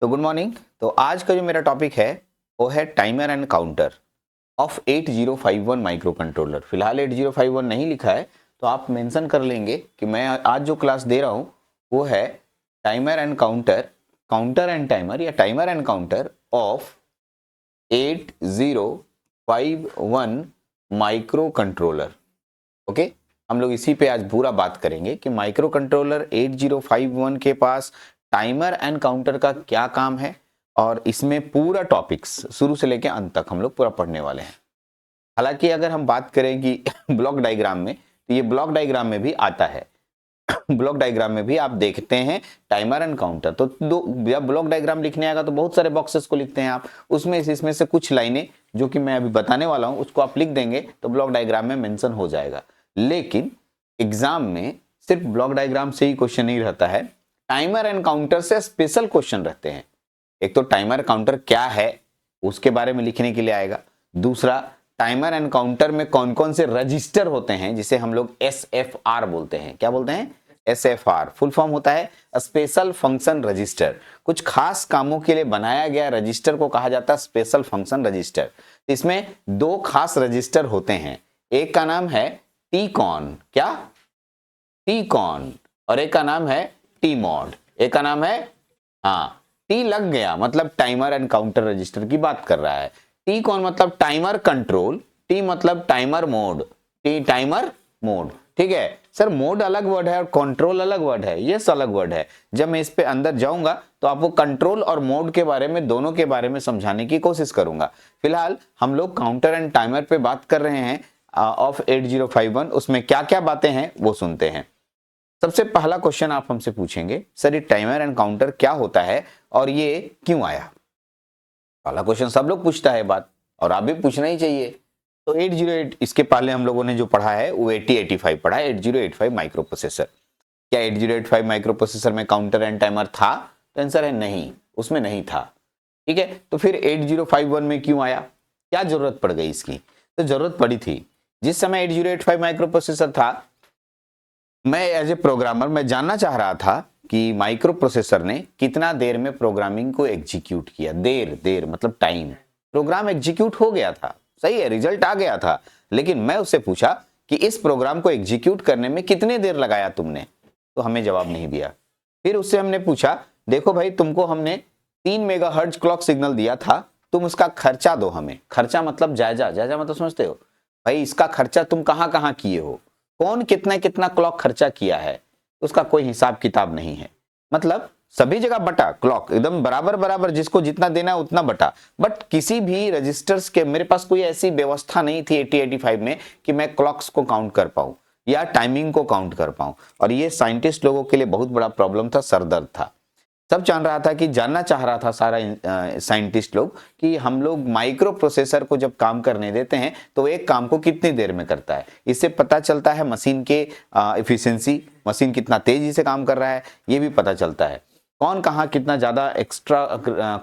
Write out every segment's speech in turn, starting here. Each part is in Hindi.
तो गुड मॉर्निंग। तो आज का जो मेरा टॉपिक है वो है timer and counter of 8051 micro controller. फिलहाल 8051 नहीं लिखा है तो आप मेंशन कर लेंगे कि मैं आज जो क्लास दे रहा हूँ वो है timer and counter, counter and timer या timer and counter of 8051 micro controller. Okay, हम लोग इसी पे आज पूरा बात करेंगे कि माइक्रो कंट्रोलर 8051 के पास टाइमर एंड काउंटर का क्या काम है और इसमें पूरा टॉपिक्स शुरू से लेकर अंत तक हम लोग पूरा पढ़ने वाले हैं। हालांकि अगर हम बात करें कि ब्लॉक डायग्राम में, तो ये ब्लॉक डायग्राम में भी आता है। ब्लॉक डायग्राम में भी आप देखते हैं टाइमर एंड काउंटर। तो जब ब्लॉक डायग्राम लिखने आएगा तो बहुत सारे बॉक्सेस को लिखते हैं आप, उसमें इसमें से कुछ लाइनें जो कि मैं अभी बताने वाला हूं उसको आप लिख देंगे तो ब्लॉक डायग्राम में मेंशन हो जाएगा। लेकिन एग्जाम में सिर्फ ब्लॉक डायग्राम से ही क्वेश्चन नहीं रहता है, टाइमर एंड काउंटर से स्पेशल क्वेश्चन रहते हैं। एक तो टाइमर काउंटर क्या है उसके बारे में लिखने के लिए आएगा, दूसरा टाइमर एंड काउंटर में कौन कौन से रजिस्टर होते हैं जिसे हम लोग SFR बोलते हैं। क्या बोलते हैं? SFR फुल फॉर्म होता है स्पेशल फंक्शन रजिस्टर। कुछ खास कामों के लिए बनाया गया रजिस्टर को कहा जाता है स्पेशल फंक्शन रजिस्टर। इसमें दो खास रजिस्टर होते हैं, एक का नाम है टीकॉन, क्या टीकॉन, और एक का नाम है टीमॉड। एक का नाम है, हाँ, टी लग गया मतलब टाइमर एंड काउंटर रजिस्टर की बात कर रहा है। टी कौन मतलब टाइमर कंट्रोल, टी मतलब timer mode, T timer mode. ठीक है सर, मोड अलग वर्ड है और कंट्रोल अलग वर्ड है, यस अलग वर्ड है। जब मैं इस पे अंदर जाऊंगा तो आपको कंट्रोल और मोड के बारे में, दोनों के बारे में समझाने की कोशिश करूंगा। फिलहाल हम लोग काउंटर एंड टाइमर पे बात कर रहे हैं ऑफ 8051। उसमें क्या क्या बातें हैं वो सुनते हैं। सबसे पहला क्वेश्चन आप हमसे पूछेंगे, सर ये टाइमर एंड काउंटर क्या होता है और ये क्यों आया? पहला क्वेश्चन सब लोग पूछता है बात, और आप भी पूछना ही चाहिए। तो 808, इसके पहले हम लोगों ने जो पढ़ा है वो 8085 पढ़ा है, 8085 माइक्रो प्रोसेसर। क्या 8085 माइक्रो प्रोसेसर में काउंटर एंड टाइमर था? तो आंसर है नहीं, उसमें नहीं था। ठीक है, तो फिर 8051 में क्यों आया, क्या जरूरत पड़ गई इसकी? तो जरूरत पड़ी थी जिस समय 8085 माइक्रो प्रोसेसर था, मैं एज ए प्रोग्रामर मैं जानना चाह रहा था कि माइक्रो प्रोसेसर ने कितना देर में प्रोग्रामिंग को एग्जीक्यूट किया। देर देर मतलब टाइम, प्रोग्राम एग्जीक्यूट हो गया था, सही है, रिजल्ट आ गया था, लेकिन मैं उससे पूछा कि इस प्रोग्राम को एग्जीक्यूट करने में कितने देर लगाया तुमने, तो हमें जवाब नहीं दिया। फिर उससे हमने पूछा, देखो भाई तुमको हमने 3 मेगाहर्ट्ज क्लॉक सिग्नल दिया था, तुम उसका खर्चा दो हमें। खर्चा मतलब जायजा, जायजा मतलब समझते हो भाई, इसका खर्चा तुम कहां कहां किए हो, कौन कितना कितना क्लॉक खर्चा किया है, उसका कोई हिसाब किताब नहीं है। मतलब सभी जगह बटा, क्लॉक एकदम बराबर बराबर, जिसको जितना देना है उतना बटा। बट किसी भी रजिस्टर्स के, मेरे पास कोई ऐसी व्यवस्था नहीं थी 8085 में कि मैं क्लॉक्स को काउंट कर पाऊं या टाइमिंग को काउंट कर पाऊं, और ये साइंटिस्ट लोगों के लिए बहुत बड़ा प्रॉब्लम था, सरदर्द था। सब जान रहा था कि, जानना चाह रहा था सारा साइंटिस्ट लोग कि हम लोग माइक्रो प्रोसेसर को जब काम करने देते हैं तो एक काम को कितनी देर में करता है। इससे पता चलता है मशीन के इफिशिएंसी, मशीन कितना तेजी से काम कर रहा है, ये भी पता चलता है। कौन कहाँ कितना ज्यादा एक्स्ट्रा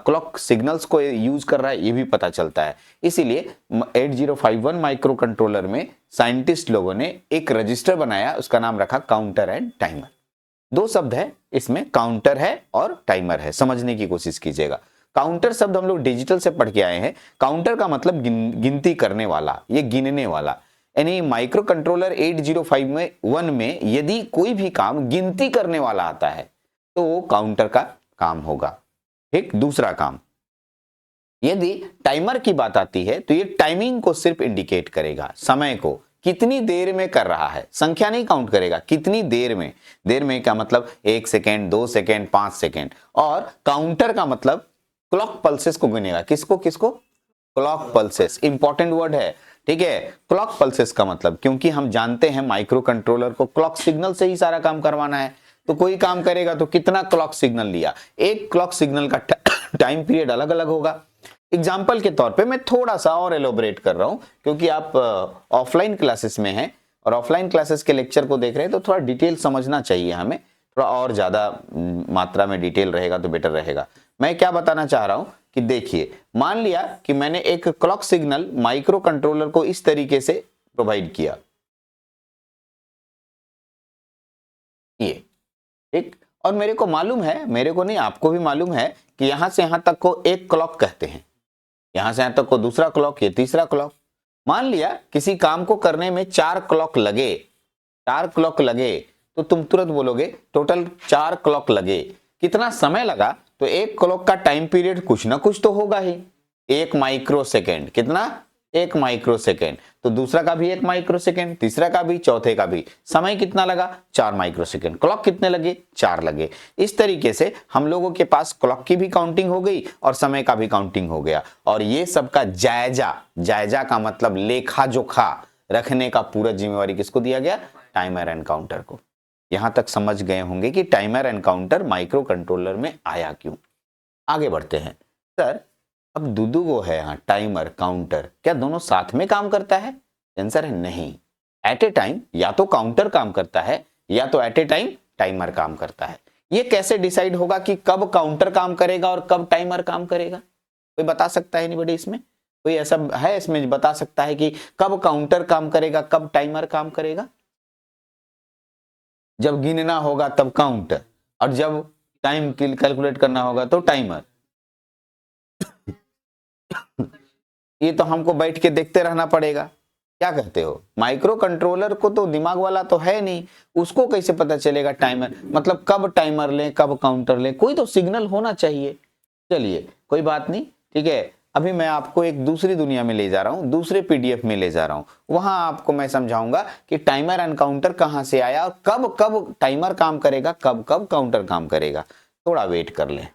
क्लॉक सिग्नल्स को यूज कर रहा है, ये भी पता चलता है। इसीलिए 8051 माइक्रो कंट्रोलर में साइंटिस्ट लोगों ने एक रजिस्टर बनाया, उसका नाम रखा काउंटर एंड टाइमर। दो शब्द है इसमें, काउंटर है और टाइमर है, समझने की कोशिश कीजिएगा। काउंटर शब्द हम लोग डिजिटल से पढ़ के आए हैं, काउंटर का मतलब गिनती करने वाला, ये गिनने वाला। यानी माइक्रो कंट्रोलर 8051 में यदि कोई भी काम गिनती करने वाला आता है तो वो काउंटर का काम होगा। ठीक, दूसरा काम, यदि टाइमर की बात आती है तो ये टाइमिंग को सिर्फ इंडिकेट करेगा, समय को कितनी देर में कर रहा है, संख्या नहीं काउंट करेगा, कितनी देर में। देर में क्या मतलब 1 सेकेंड, 2 सेकेंड, 5 सेकेंड। और काउंटर का मतलब क्लॉक पल्सेस को गिनेगा, किसको किसको, क्लॉक पल्सेस, इंपॉर्टेंट वर्ड है। ठीक है, क्लॉक पल्सेस का मतलब, क्योंकि हम जानते हैं माइक्रो कंट्रोलर को क्लॉक सिग्नल से ही सारा काम करवाना है, तो कोई काम करेगा तो कितना क्लॉक सिग्नल लिया, एक क्लॉक सिग्नल का टाइम पीरियड अलग अलग होगा। एग्जाम्पल के तौर पे मैं थोड़ा सा और एलोबरेट कर रहा हूं, क्योंकि आप ऑफलाइन क्लासेस में हैं और ऑफलाइन क्लासेस के लेक्चर को देख रहे हैं तो थोड़ा डिटेल समझना चाहिए हमें, थोड़ा और ज्यादा मात्रा में डिटेल रहेगा तो बेटर रहेगा। मैं क्या बताना चाह रहा हूं कि देखिए, मान लिया कि मैंने एक क्लॉक सिग्नल माइक्रो कंट्रोलर को इस तरीके से प्रोवाइड किया, ये ठीक, और मेरे को मालूम है, मेरे को नहीं आपको भी मालूम है कि यहां से यहां तक को एक क्लॉक कहते हैं, यहां से यहां तक को दूसरा क्लॉक, ये तीसरा क्लॉक। मान लिया किसी काम को करने में 4 क्लॉक लगे, 4 क्लॉक लगे, तो तुम तुरंत बोलोगे टोटल 4 क्लॉक लगे। कितना समय लगा? तो एक क्लॉक का टाइम पीरियड कुछ ना कुछ तो होगा ही, 1 माइक्रो सेकेंड। कितना? 1 माइक्रो सेकेंड। तो दूसरा का भी 1 माइक्रो सेकेंड, तीसरा का भी, चौथे का भी। समय कितना लगा? 4 माइक्रो सेकेंड। क्लॉक कितने लगे? 4 लगे। इस तरीके से हम लोगों के पास क्लॉक की भी काउंटिंग हो गई और समय का भी काउंटिंग हो गया, और ये सबका जायजा, जायजा का मतलब लेखा जोखा रखने का पूरा जिम्मेवारी किसको दिया गया? टाइमर एंड काउंटर को। यहां तक समझ गए होंगे कि timer and counter micro controller में आया क्यों। आगे बढ़ते हैं। सर अब दुदुगो है यहाँ, टाइमर काउंटर, क्या दोनों साथ में काम करता है? आंसर है नहीं। एट ए टाइम या तो काउंटर काम करता है या तो एट ए टाइम टाइमर काम करता है। ये कैसे डिसाइड होगा कि कब काउंटर काम करेगा और कब टाइमर काम करेगा? कोई बता सकता है? एनीबॉडी इसमें कोई ऐसा है इसमें बता सकता है कि कब काउंटर काम करेगा, कब टाइमर काम करेगा? जब गिनना होगा तब काउंटर, और जब टाइम कैलकुलेट करना होगा तो टाइमर। ये तो हमको बैठ के देखते रहना पड़ेगा। क्या कहते हो? माइक्रो कंट्रोलर को तो दिमाग वाला तो है नहीं, उसको कैसे पता चलेगा टाइमर, मतलब कब टाइमर लें कब काउंटर लें? कोई तो सिग्नल होना चाहिए। चलिए कोई बात नहीं, ठीक है। अभी मैं आपको एक दूसरी दुनिया में ले जा रहा हूं, दूसरे पीडीएफ में ले जा रहा हूं। वहां आपको मैं समझाऊंगा कि टाइमर एंड काउंटर कहां से आया और कब कब टाइमर काम करेगा, कब कब काउंटर काम करेगा। थोड़ा वेट कर लें।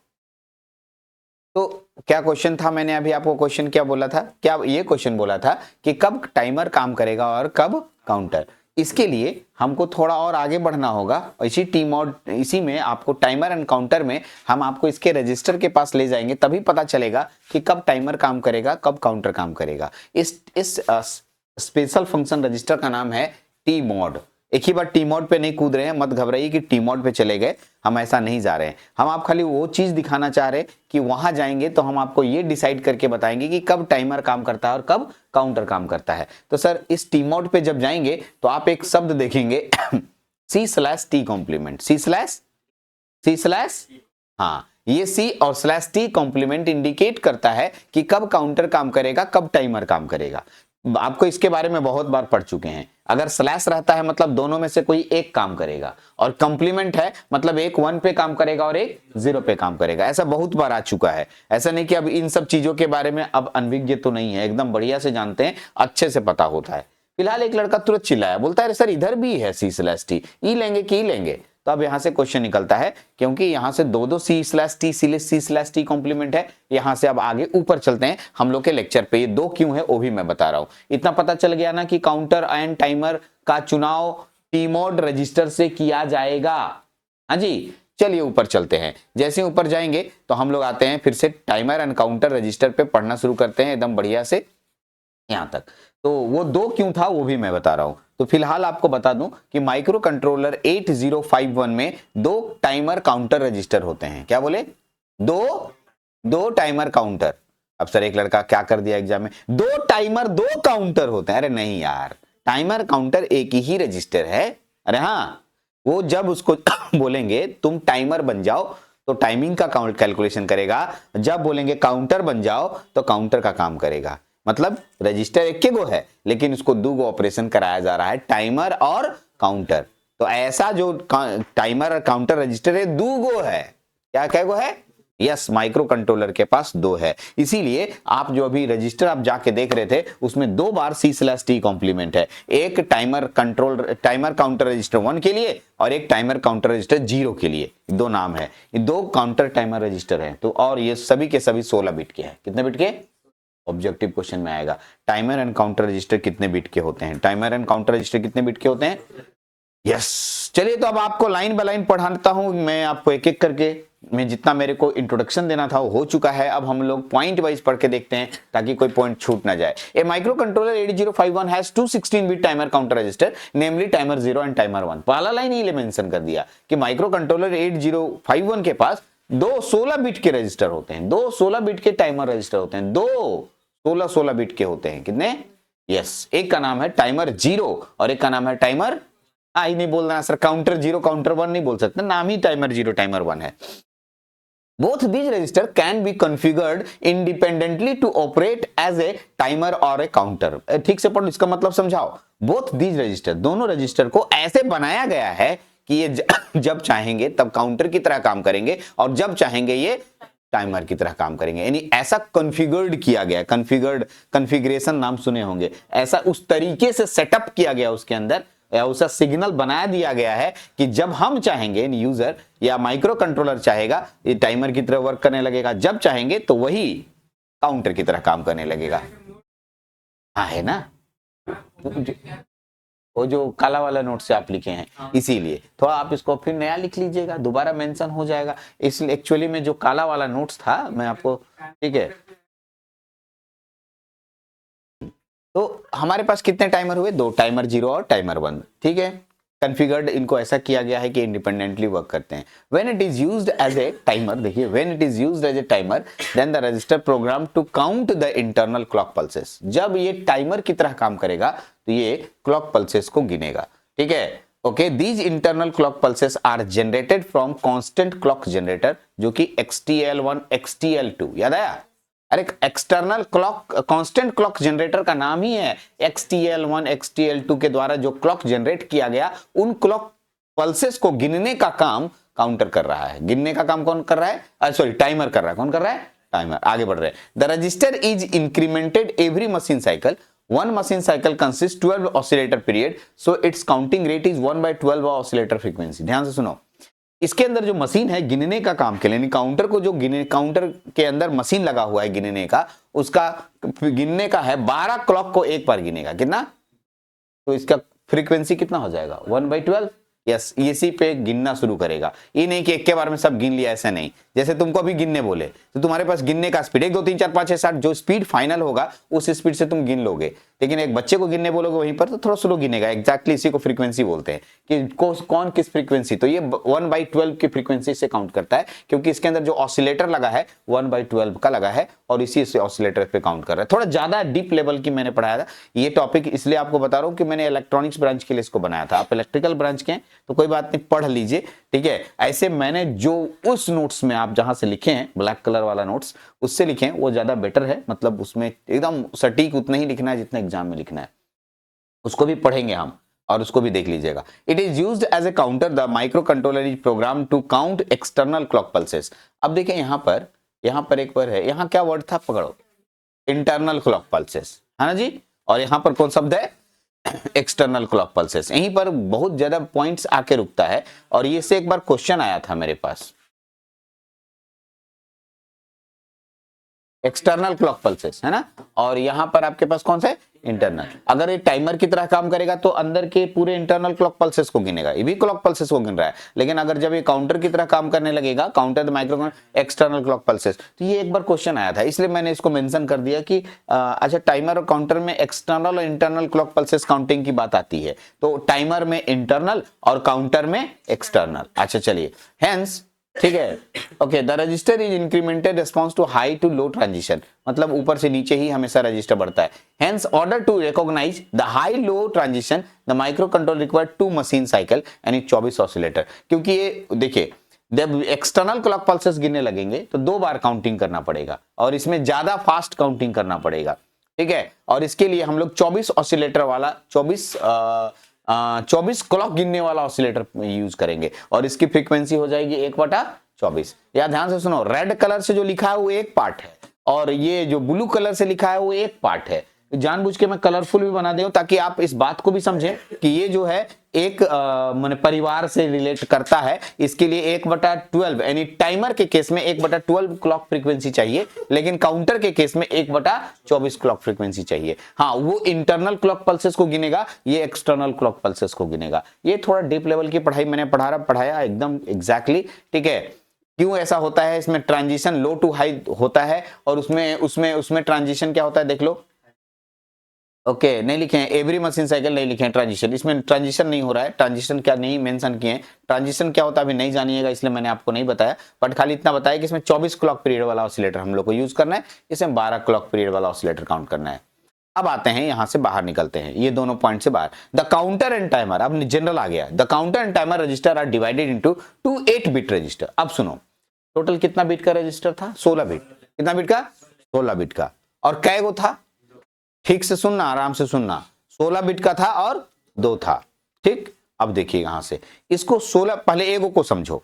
तो क्या क्वेश्चन था? मैंने अभी आपको क्वेश्चन क्या बोला था? क्या ये क्वेश्चन बोला था कि कब टाइमर काम करेगा और कब काउंटर। इसके लिए हमको थोड़ा और आगे बढ़ना होगा। इसी टीमोड, इसी में आपको टाइमर एंड काउंटर में हम आपको इसके रजिस्टर के पास ले जाएंगे, तभी पता चलेगा कि कब टाइमर काम करेगा, कब काउंटर काम करेगा। इस स्पेशल फंक्शन रजिस्टर का नाम है टी मोड। एक ही बार टी मोड पे नहीं कूद रहे हैं, मत घबराइए कि टी मोड पे चले गए, हम ऐसा नहीं जा रहे हैं। हम आप खाली वो चीज दिखाना चाह रहे हैं कि वहां जाएंगे तो हम आपको ये डिसाइड करके बताएंगे कि कब टाइमर काम करता है और कब काउंटर काम करता है। तो सर इस टी मोड पे जब जाएंगे तो आप एक शब्द देखेंगे C/T कॉम्प्लीमेंट। C/, हाँ, ये C और /T कॉम्प्लीमेंट इंडिकेट करता है कि कब काउंटर काम करेगा, कब टाइमर काम करेगा। आपको इसके बारे में बहुत बार पढ़ चुके हैं। अगर स्लैश रहता है मतलब दोनों में से कोई एक काम करेगा, और कंप्लीमेंट है मतलब एक 1 पे काम करेगा और एक 0 पे काम करेगा। ऐसा बहुत बार आ चुका है। ऐसा नहीं कि अब इन सब चीजों के बारे में अब अनभिज्ञ तो नहीं है, एकदम बढ़िया से जानते हैं, अच्छे से पता होता है। फिलहाल एक लड़का तुरंत चिल्लाया, बोलता है सर इधर भी है C/T, ई लेंगे कि ई लेंगे? तो अब यहां से क्वेश्चन निकलता है, क्योंकि यहां से दो C/T कॉम्प्लीमेंट है। यहां से अब आगे ऊपर चलते हैं हम लोग के लेक्चर पे। ये दो क्यों है वो भी मैं बता रहा हूं। इतना पता चल गया ना कि काउंटर एंड टाइमर का चुनाव टी मोड रजिस्टर से किया जाएगा। हाँ जी, चलिए ऊपर चलते हैं। जैसे ऊपर जाएंगे तो हम लोग आते हैं फिर से टाइमर एंड काउंटर रजिस्टर पे पढ़ना शुरू करते हैं एकदम बढ़िया से यहां तक। तो वो दो क्यों था वो भी मैं बता रहा हूं। तो फिलहाल आपको बता दूं कि माइक्रो कंट्रोलर 8051 में 2 टाइमर काउंटर रजिस्टर होते हैं। क्या बोले? दो टाइमर काउंटर। अब सर एक लड़का क्या कर दिया एग्जाम में, 2 टाइमर 2 काउंटर होते हैं। अरे नहीं यार, टाइमर काउंटर एक ही रजिस्टर है। अरे हाँ, वो जब उसको बोलेंगे तुम टाइमर बन जाओ तो टाइमिंग का कैलकुलेशन करेगा, जब बोलेंगे काउंटर बन जाओ तो काउंटर का काम करेगा। मतलब रजिस्टर एक के गो है लेकिन उसको 2 गो ऑपरेशन कराया जा रहा है, टाइमर और काउंटर। तो ऐसा जो टाइमर और काउंटर रजिस्टर है 2 गो है। क्या गो है? यस, माइक्रो कंट्रोलर के पास 2 है। इसीलिए आप जो अभी रजिस्टर आप जाके देख रहे थे उसमें 2 बार C/T कॉम्प्लीमेंट है। एक टाइमर काउंटर रजिस्टर 1 के लिए और एक टाइमर काउंटर रजिस्टर 0 के लिए। 2 नाम है, ये 2 काउंटर टाइमर रजिस्टर है। तो और ये सभी के सभी 16 बिट के हैं। कितने बिट के? ऑब्जेक्टिव क्वेश्चन में आएगा टाइमर एंड काउंटर रजिस्टर कितने बिट के होते हैं, टाइमर एंड काउंटर रजिस्टर कितने बिट के होते हैं। यस, चलिए तो अब आपको लाइन बाय लाइन पढ़ाता हूं मैं आपको एक एक करके। मैं जितना मेरे को इंट्रोडक्शन देना था वो हो चुका है। अब हम लोग पॉइंट वाइज पढ़ के देखते हैं ताकि कोई पॉइंट छूट ना जाए। A micro controller 8051 has 2 16-bit timer counter register, namely timer 0 and timer 1। पहला लाइन ही मेंशन कर दिया कि माइक्रो कंट्रोलर 8051 के पास 2 16 बिट के रजिस्टर होते हैं, 2 16 बिट के टाइमर रजिस्टर होते हैं, 2 16 बिट के होते हैं। कितने? यस, एक का नाम है टाइमर 0 और एक का नाम है टाइमर, आई नहीं बोलना सर, काउंटर 0 काउंटर 1 नहीं बोल सकते, नाम ही टाइमर 0 टाइमर 1 है। both these register can be configured independently to operate as a timer or a counter। ठीक से पढ़ो, इसका मतलब समझाओ। both these register, दोनों रजिस्टर को ऐसे बनाया गया है कि ये जब चाहेंगे तब काउंटर की तरह काम करेंगे और जब चाहेंगे ये टाइमर की तरह काम करेंगे। यानी ऐसा कॉन्फ़िगर्ड किया गया, कॉन्फ़िगरेशन नाम सुने होंगे, ऐसा उस तरीके से सेटअप किया गया उसके अंदर, या उसका सिग्नल बना दिया गया है कि जब हम चाहेंगे, यूजर या माइक्रो कंट्रोलर चाहेगा ये टाइमर की तरह वर्क करने लगेगा, जब चाहेंगे तो वही काउंटर की तरह काम करने लगेगा। हाँ है ना, वो जो काला वाला नोट से आप लिखे हैं, इसीलिए थोड़ा आप इसको फिर नया लिख लीजिएगा, दोबारा मेंशन हो जाएगा। इसलिए एक्चुअली में जो काला वाला नोट्स था मैं आपको, ठीक है, तो हमारे पास कितने टाइमर हुए? 2, टाइमर 0 और टाइमर 1, ठीक है। कॉन्फ़िगर्ड इनको ऐसा किया गया है कि इंडिपेंडेंटली वर्क करते हैं। When it is used as a timer, देखिए when it is used as a timer then the register program to count the internal clock pulses. जब ये टाइमर की तरह काम करेगा तो ये क्लॉक पल्सेस को गिनेगा, ठीक है। Okay, these internal clock pulses are generated from constant clock generator, जो कि XTL1 XTL2, याद आया? अरे external clock, constant clock generator का नाम ही है XTL1 XTL2 के द्वारा जो क्लॉक जनरेट किया गया, उन क्लॉक पल्सेस को गिनने का काम काउंटर कर रहा है। गिनने का काम कौन कर रहा है? सॉरी, टाइमर कर रहा है। कौन कर रहा है? टाइमर। आगे बढ़ रहे हैं। The register is incremented every machine cycle. One machine cycle consists 12 oscillator period, so its counting rate is 1/12 oscillator frequency। ध्यान से सुनो, इसके अंदर जो मशीन है गिनने का काम के लिए, काउंटर को जो काउंटर के अंदर मशीन लगा हुआ है गिनने का, उसका गिनने का है 12 क्लॉक को एक बार गिनेगा। कितना? तो इसका फ्रीक्वेंसी कितना हो जाएगा? 1/12। यस, इसी पे गिनना शुरू करेगा। ये नहीं कि एक के बार में सब गिन लिया, ऐसा नहीं। जैसे तुमको अभी गिनने बोले तो तुम्हारे पास गिनने का स्पीड 1 2 3 4 5 6 7, जो स्पीड फाइनल होगा उस स्पीड से तुम गिन लोगे। लेकिन एक बच्चे को गिनने बोलोगे वहीं पर तो थोड़ा स्लो गिनेगा। एग्जैक्टली इसी को फ्रीक्वेंसी बोलते हैं कि कौन किस फ्रीक्वेंसी। तो ये 1/12 की फ्रीक्वेंसी से काउंट करता है, क्योंकि इसके अंदर जो ऑसिलेटर लगा है 1/12 का लगा है और इसी से ऑसिलेटर पे काउंट कर रहा है। थोड़ा ज्यादा डीप लेवल की मैंने पढ़ाया था ये टॉपिक, इसलिए आपको बता रहा हूं कि मैंने इलेक्ट्रॉनिक्स ब्रांच के लिए इसको बनाया था। आप इलेक्ट्रिकल ब्रांच के हैं तो कोई बात नहीं, पढ़ लीजिए, ठीक है। ऐसे मैंने जो उस नोट्स में आप जहां से लिखे हैं, ब्लैक कलर वाला नोट्स, उससे लिखें वो ज्यादा बेटर है। मतलब उसमें एकदम सटीक उतना ही लिखना है जितना एग्जाम में लिखना है। उसको भी पढ़ेंगे हम और उसको भी देख लीजिएगा। It is used as a counter, the micro controller is program to count external clock pulses. अब देखें यहाँ पर एक बार है, यहाँ क्या वर्ड था, पकड़ो, इंटरनल क्लॉक पल्सेस, है ना जी। और यहाँ पर कौन शब्द है? External clock pulses. यहीं पर बहुत ज्यादा पॉइंट्स आके रुकता है और ये से एक बार क्वेश्चन आया था मेरे पास, एक्सटर्नल क्लॉक पल्सेस, है ना। और यहां पर आपके पास कौन सा है? इंटरनल। अगर ये टाइमर की तरह काम करेगा तो अंदर के पूरे इंटरनल क्लॉक पल्सेस को गिनेगा, ये भी क्लॉक पल्सेस को गिन रहा है। लेकिन अगर जब ये काउंटर की तरह काम करने लगेगा, counter the micro external clock pulses, तो ये एक बार क्वेश्चन आया था, इसलिए मैंने इसको मेंशन कर दिया कि अच्छा, टाइमर और काउंटर में एक्सटर्नल और इंटरनल क्लॉक पल्सेस काउंटिंग की बात आती है, तो टाइमर में इंटरनल और काउंटर में एक्सटर्नल। अच्छा चलिए, हेंस, ठीक है, okay, the register is incremented response to high to low transition, मतलब ऊपर से नीचे ही हमेशा रजिस्टर बढ़ता है। Hence order to recognise the high low transition the micro control required 2 machine cycle यानी 24 ऑसिलेटर। क्योंकि ये देखिए, जब एक्सटर्नल क्लॉक पल्सेस गिनने लगेंगे तो 2 बार काउंटिंग करना पड़ेगा और इसमें ज्यादा फास्ट काउंटिंग करना पड़ेगा, ठीक है। और इसके लिए हम लोग 24 ऑसिलेटर वाला 24 क्लॉक गिनने वाला ऑसिलेटर यूज करेंगे और इसकी फ्रीक्वेंसी हो जाएगी 1/24। या ध्यान से सुनो, रेड कलर से जो लिखा है वो एक पार्ट है और ये जो ब्लू कलर से लिखा है वो एक पार्ट है। जानबूझ के मैं कलरफुल भी बना दूं ताकि आप इस बात को भी समझें कि ये जो है एक माने परिवार से रिलेट करता है। इसके लिए 1/12 यानी टाइमर के केस में 1/12 क्लॉक फ्रीक्वेंसी चाहिए, लेकिन काउंटर के केस में 1/24 क्लॉक फ्रीक्वेंसी चाहिए। हाँ, वो इंटरनल क्लॉक पल्सेस को गिनेगा, ये एक्सटर्नल क्लॉक पल्सेस को गिनेगा। ये थोड़ा डीप लेवल की पढ़ाई मैंने पढ़ाया एकदम एग्जैक्टली, ठीक है। क्यों ऐसा होता है? इसमें ट्रांजिशन लो टू हाई होता है और उसमें ट्रांजिशन क्या होता है देख लो। ओके, नहीं लिखे हैं, एवरी मशीन साइकिल नहीं लिखे हैं ट्रांजिशन, इसमें ट्रांजिशन नहीं हो रहा है। ट्रांजिशन क्या नहीं मेंशन किए हैं, ट्रांजिशन क्या होता है अभी नहीं जानिएगा, इसलिए मैंने आपको नहीं बताया। बट खाली इतना बताया कि इसमें 24 क्लॉक पीरियड वाला ऑसिलेटर हम लोग को यूज करना है, इसमें 12 क्लॉक पीरियड वाला ऑसिलेटर काउंट करना है। अब आते हैं यहां से बाहर निकलते हैं, ये दोनों पॉइंट से बाहर। द काउंटर एंड टाइमर, अब जनरल आ गया। The counter and timer register are divided into 2 eight bit register. अब सुनो, टोटल कितना बिट का रजिस्टर था? 16 बिट। कितना बिट का? 16 बिट का। और कै गो था? ठीक से सुनना, आराम से सुनना। 16 बिट का था और 2 था। ठीक, अब देखिए यहां से इसको 16, पहले एगो को समझो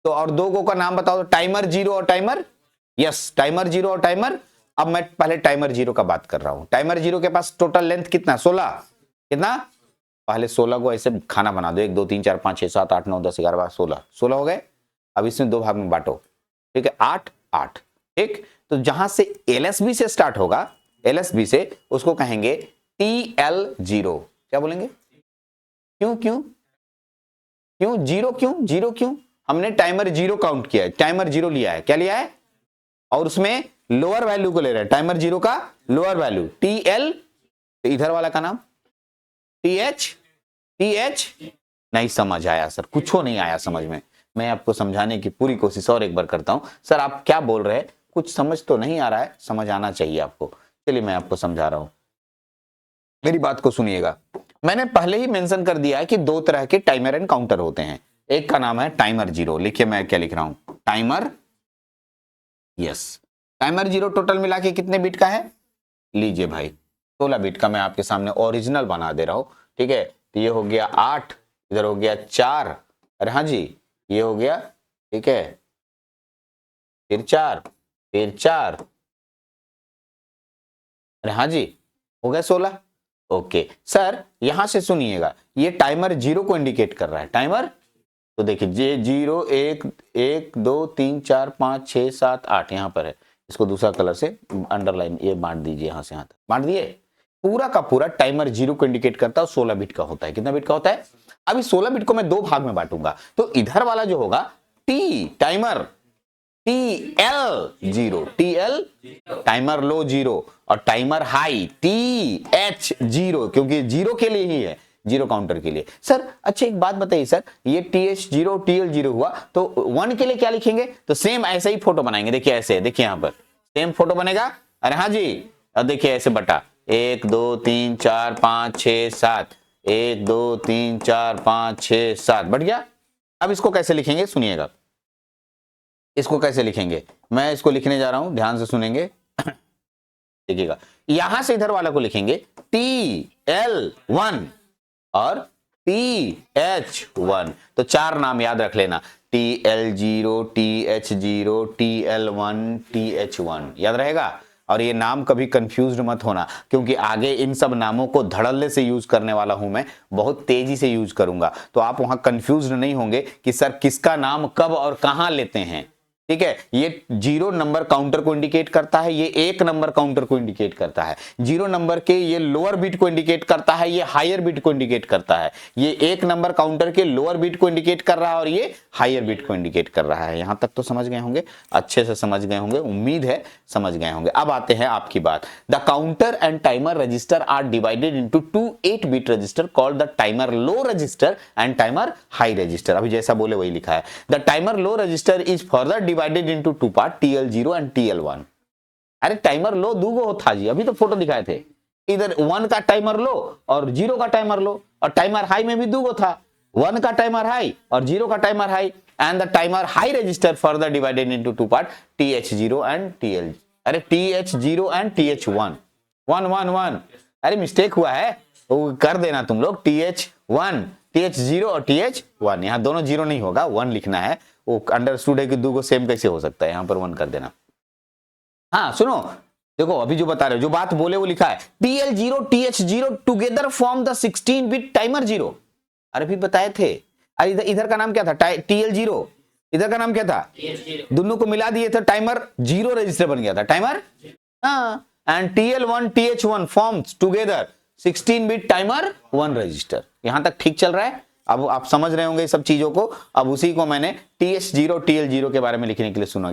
तो, और 2 गो का नाम बताओ। टाइमर 0 और टाइमर, यस टाइमर 0 और टाइमर। अब मैं पहले टाइमर 0 का बात कर रहा हूं। टाइमर 0 के पास टोटल लेंथ कितना? 16। कितना? पहले 16 को ऐसे खाना बना दो, 1 2 3 4 5 6 7 8 9 10 11 12 16, 16 हो गए। अब इसमें 2 भाग में बांटो, ठीक है, 8 8। ठीक, तो जहां से एलएसबी से स्टार्ट होगा, एलएसबी से, उसको कहेंगे TL0। क्या बोलेंगे? क्यों क्यों क्यों जीरो? क्यों जीरो? क्यों? हमने टाइमर 0 काउंट किया है, टाइमर 0 लिया है। क्या लिया है? और उसमें लोअर वैल्यू को ले रहे हैं, टाइमर 0 का लोअर वैल्यू TL। इधर वाला का नाम TH। नहीं समझ आया सर, कुछ नहीं आया समझ में। मैं आपको समझाने की पूरी कोशिश और एक बार करता हूं। सर आप क्या बोल रहे हैं, कुछ समझ तो नहीं आ रहा है, समझ आना चाहिए आपको। चलिए मैं आपको समझा रहा हूं, मेरी बात को सुनिएगा। मैंने पहले ही मेंशन कर दिया है कि 2 तरह के टाइमर एंड काउंटर होते हैं। एक का नाम है टाइमर 0। लिखिए मैं क्या लिख रहा हूं, टाइमर, यस टाइमर 0 टोटल मिला के कितने बिट का है? लीजिए भाई 16 बिट का। मैं आपके सामने ओरिजिनल बना दे रहा हूं, ठीक है। तो ये हो गया 8, इधर हो गया 4, अरे हाँ जी, ये हो गया, ठीक है, फिर 4, फिर 4, अरे हाँ जी, हो गया 16। ओके सर, यहां से सुनिएगा, ये टाइमर 0 को इंडिकेट कर रहा है। टाइमर, तो देखिए ये 0 1 1 2 3 4 5 6 7 8 यहां पर है। इसको दूसरा कलर से अंडरलाइन ये बांट दीजिए, यहां से यहां तक बांट दिए। पूरा का पूरा टाइमर 0 को इंडिकेट करता है, 16 बिट का होता है। कितना बिट का होता है? अब इस 16 बिट को मैं 2 भाग में बांटूंगा। तो इधर वाला जो होगा T timer TL0, TL timer low 0, और टाइमर हाई TH0, क्योंकि 0 के लिए ही है, 0 काउंटर के लिए। सर अच्छा एक बात बताइए सर, ये TH0 TL0 हुआ तो 1 के लिए क्या लिखेंगे? तो सेम ऐसे ही फोटो बनाएंगे। देखिए ऐसे, देखिए यहां पर सेम फोटो बनेगा। अरे हाँ जी, अब देखिए ऐसे बटा 1 2 3 4 5 6 7, 1 2 3 4 5 6 7 बढ़ गया। अब इसको कैसे लिखेंगे सुनिएगा, इसको कैसे लिखेंगे, मैं इसको लिखने जा रहा हूं, ध्यान से सुनेंगे। देखिएगा, यहां से इधर वाला को लिखेंगे TL1 और TH1। तो 4 नाम याद रख लेना, TL0 TH0 TL1 TH1, याद रहेगा। और ये नाम कभी कंफ्यूज्ड मत होना, क्योंकि आगे इन सब नामों को धड़ल्ले से यूज करने वाला हूं मैं, बहुत तेजी से यूज करूंगा। तो आप वहां कंफ्यूज्ड नहीं होंगे कि सर किसका नाम कब और कहां लेते हैं। ठीक है, ये 0 नंबर काउंटर को इंडिकेट करता है, ये 1 नंबर काउंटर को इंडिकेट करता है। 0 नंबर के ये लोअर बिट को इंडिकेट करता है, ये हायर बिट को इंडिकेट करता है। ये 1 नंबर काउंटर के लोअर बिट को इंडिकेट कर रहा है और ये हायर बिट को इंडिकेट कर रहा है। यहां तक तो समझ गए होंगे, अच्छे से समझ गए होंगे, उम्मीद है समझ गए होंगे। अब आते हैं आपकी बात, the counter and timer register are divided into 2 8-bit register called the timer low register and timer high register. अभी जैसा बोले वही लिखा है। The timer low register is further divided into 2 part, TL0 and TL1। अरे टाइमर लो दूगो था जी, अभी तो फोटो दिखाए थे। इधर 1 का टाइमर लो और 0 का टाइमर लो, और टाइमर हाई में भी दूगो था, 1 का टाइमर हाई और 0 का timer high. And the timer high register further divided into 2 part, TH0 and TL, अरे TH0 एंड TH1, 1 1 1, अरे मिस्टेक हुआ है वो कर देना तुम लोग, TH1 TH0 और TH1, यहां दोनों 0 नहीं होगा, 1 लिखना है। वो अंडरस्टूड है कि दो को सेम कैसे हो सकता है, यहां पर 1 कर देना। हाँ सुनो, देखो अभी जो बता रहे हो, जो बात बोले वो लिखा है TL0 TH0 together form the 16-bit timer 0। अरे भी बताए थे। अरे इधर का नाम क्या था? TL0, इधर का नाम क्या था? दोनों को मिला दिए थे, टाइमर 0 रजिस्टर बन गया था, टाइमर। हाँ, and TL1 TH1 forms together 16-bit timer 1 register. यहां तक ठीक चल रहा है? अब आप समझ रहे होंगे सब चीजों को। अब उसी को मैंने TH0 TL0 के बारे में लिखने के लिए सुना।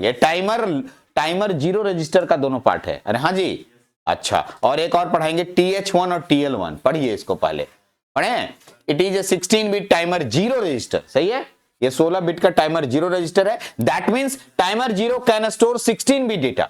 टाइमर 0 रजिस्टर का दोनों पार्ट है। अरे हाँ जी, अच्छा, और एक और पढ़ाएंगे TH1 और TL1। पढ़िए इसको, पहले पढ़े। It is a 16-bit timer 0 register, सही है। ये 16 बिट का टाइमर 0 रजिस्टर है। That means timer 0 can store 16-bit data.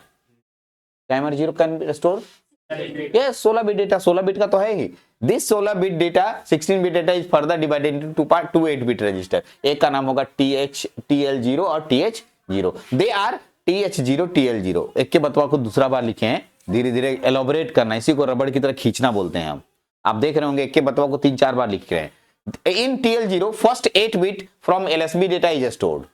Timer 0 can store ये 16 बिट डेटा, 16 बिट का तो है ही। This 16 bit data 16 bit data is further divided into 2 part 2 8-bit register. एक का नाम होगा TL0 और TH zero, they are TH0 TL0। एक के बतवा को दूसरा बार लिखे हैं, धीरे धीरे एलोबरेट करना, इसी को रबड़ की तरह खींचना बोलते हैं हम। आप देख रहे होंगे एक के बतवा को 3-4 बार लिख रहे हैं। इन TL0 first 8 bit from LSB data is stored.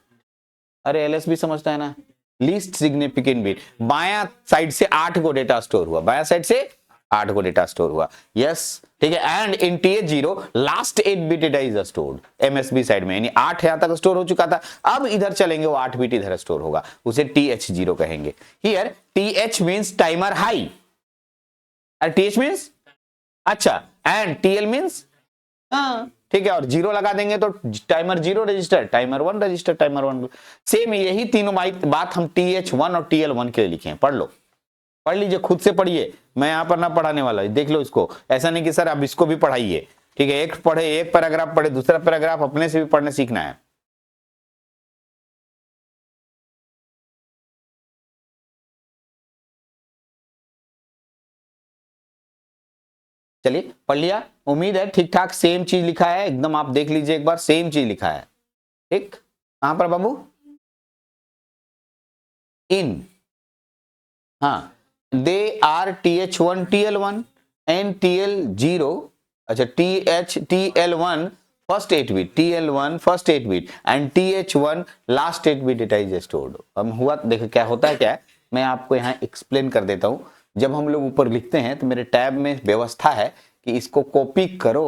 अरे LSB समझता है ना, लीस्ट सिग्निफिकेंट बिट। बायां साइड से 8 को डेटा स्टोर हुआ, बायां साइड से 8 को डेटा स्टोर हुआ, यस ठीक है। And in TH0 last 8 bit data is stored, MSB side में, यानी 8 यहां तक स्टोर हो चुका था, अब इधर चलेंगे वो 8 बिट इधर स्टोर होगा, उसे TH0 कहेंगे। Here TH means timer high, TH means अच्छा, एंड TL मींस हाँ ठीक है, और 0 लगा देंगे तो timer 0 register, timer 1 register, timer 1। Same यही तीनों बात हम TH1 और TL1 के लिए लिखे हैं। पढ़ लो, पढ़ लीजिए, खुद से पढ़िए, मैं यहां पर ना पढ़ाने वाला, देख लो इसको। ऐसा नहीं कि सर अब इसको भी पढ़ाइए, ठीक है, एक पढ़े, एक पैराग्राफ पढ़े, दूसरा पैराग्राफ अपने से भी पढ़ने सीखना है। चलिए पढ़ लिया, उम्मीद है ठीक ठाक सेम चीज लिखा है एकदम, आप देख लीजिए एक बार, सेम चीज लिखा है, ठीक। कहां पर बाबू, इन, हाँ, they are TH1 TL1 and TL0, अच्छा TL1 first 8 bit, TL1 first 8 bit and TH1 last 8 bit data is stored. अब हुआ, देखो क्या होता है, क्या है, मैं आपको यहाँ एक्सप्लेन कर देता हूँ। जब हम लोग ऊपर लिखते हैं तो मेरे टैब में व्यवस्था है कि इसको कॉपी करो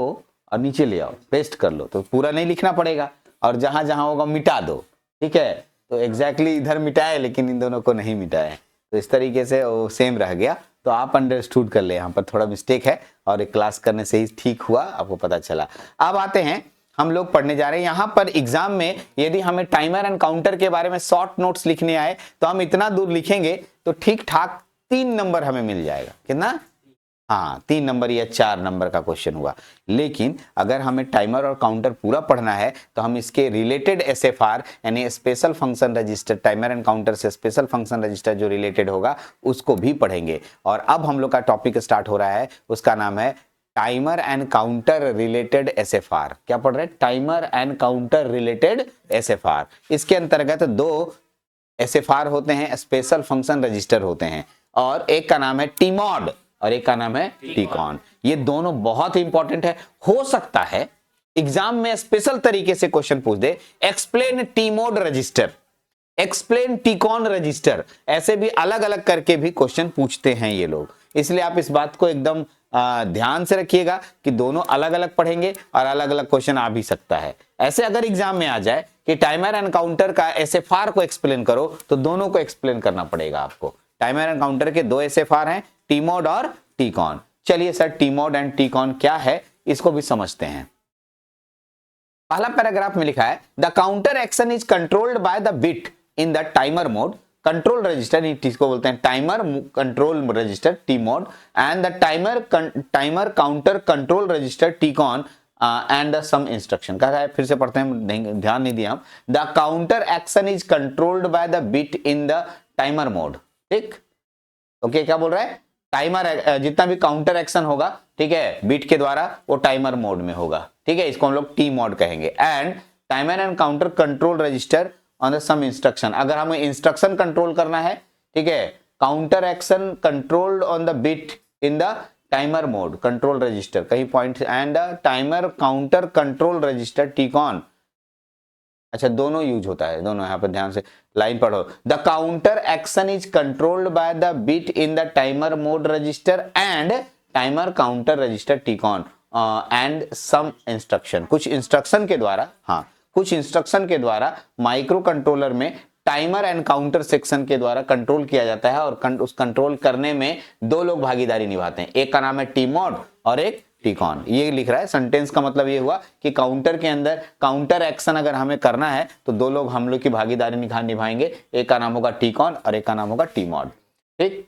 और नीचे ले आओ, पेस्ट कर लो, तो पूरा नहीं लिखना पड़ेगा, और जहां जहां होगा मिटा दो, ठीक है। तो एग्जैक्टली इधर मिटाए, लेकिन इन दोनों को नहीं मिटाए, तो इस तरीके से वो सेम रह गया। तो आप अंडरस्टूड कर ले, यहाँ पर थोड़ा मिस्टेक है और एक क्लास करने से ही ठीक हुआ, आपको पता चला। अब आते हैं, हम लोग पढ़ने जा रहे हैं यहाँ पर एग्जाम में, यदि हमें टाइमर एंड काउंटर के बारे में शॉर्ट नोट्स लिखने आए तो हम इतना दूर लिखेंगे तो ठीक ठाक 3 नंबर हमें मिल जाएगा। कितना, हाँ 3 नंबर या 4 नंबर का क्वेश्चन हुआ। लेकिन अगर हमें टाइमर और काउंटर पूरा पढ़ना है तो हम इसके रिलेटेड SFR यानी special function register, timer and counter से स्पेशल फंक्शन रजिस्टर जो रिलेटेड होगा उसको भी पढ़ेंगे। और अब हम लोग का टॉपिक स्टार्ट हो रहा है, उसका नाम है timer and counter related SFR। क्या पढ़ रहे हैं, timer and counter related SFR। इसके अंतर्गत 2 SFR होते हैं, स्पेशल फंक्शन रजिस्टर होते हैं, और एक का नाम है टीमॉड और एक का नाम है टीकॉन। ये दोनों बहुत ही इंपॉर्टेंट है। हो सकता है एग्जाम में स्पेशल तरीके से क्वेश्चन पूछ दे, एक्सप्लेन टीमोड रजिस्टर, एक्सप्लेन टीकॉन रजिस्टर, ऐसे भी अलग अलग करके भी क्वेश्चन पूछते हैं ये लोग। इसलिए आप इस बात को एकदम ध्यान से रखिएगा कि दोनों अलग अलग पढ़ेंगे और अलग अलग क्वेश्चन आ भी सकता है। ऐसे अगर एग्जाम में आ जाए कि टाइमर एंड काउंटर का SFR को एक्सप्लेन करो, तो दोनों को एक्सप्लेन करना पड़ेगा आपको। टाइमर एंड काउंटर के 2 SFR हैं, टीमोड और टीकॉन। चलिए सर, टीमोड एंड टीकॉन क्या है, इसको भी समझते हैं। पहला पैराग्राफ में लिखा है, the counter action is controlled by the bit in the timer mode, control register, इसको बोलते हैं timer control register TMOD, and the timer counter control register TCON and some instruction. कहा है, फिर से पढ़ते हैं, ध्यान नहीं दिया हम। The counter action is controlled by the bit in the timer mode, ठीक। ओके, क्या बोल रहा है, टाइमर जितना भी काउंटर एक्शन होगा, ठीक है, बीट के द्वारा, वो टाइमर मोड में होगा, ठीक है, इसको हम लोग टी मोड कहेंगे। And timer and counter control register on the sum instruction, अगर हमें इंस्ट्रक्शन कंट्रोल करना है, ठीक है, counter action controlled on the beat in the timer mode control register, कहीं point, and timer counter control register TCON. अच्छा, दोनों यूज होता है, दोनों, यहाँ पर ध्यान से लाइन पढ़ो। The counter action is controlled by the bit in the timer mode register and timer counter register TCON and some instruction, कुछ इंस्ट्रक्शन के द्वारा, हाँ कुछ इंस्ट्रक्शन के द्वारा माइक्रो कंट्रोलर में टाइमर एंड काउंटर सेक्शन के द्वारा कंट्रोल किया जाता है, और उस कंट्रोल करने में 2 लोग भागीदारी निभाते हैं, एक का नाम है टीमोड और एक टीकॉन। ये लिख रहा है, सेंटेंस का मतलब ये हुआ कि काउंटर के अंदर काउंटर एक्शन अगर हमें करना है तो 2 लोग हम लोग की भागीदारी निभाएंगे, एक का नाम होगा टीकॉन और एक का नाम होगा टीमोड, ठीक।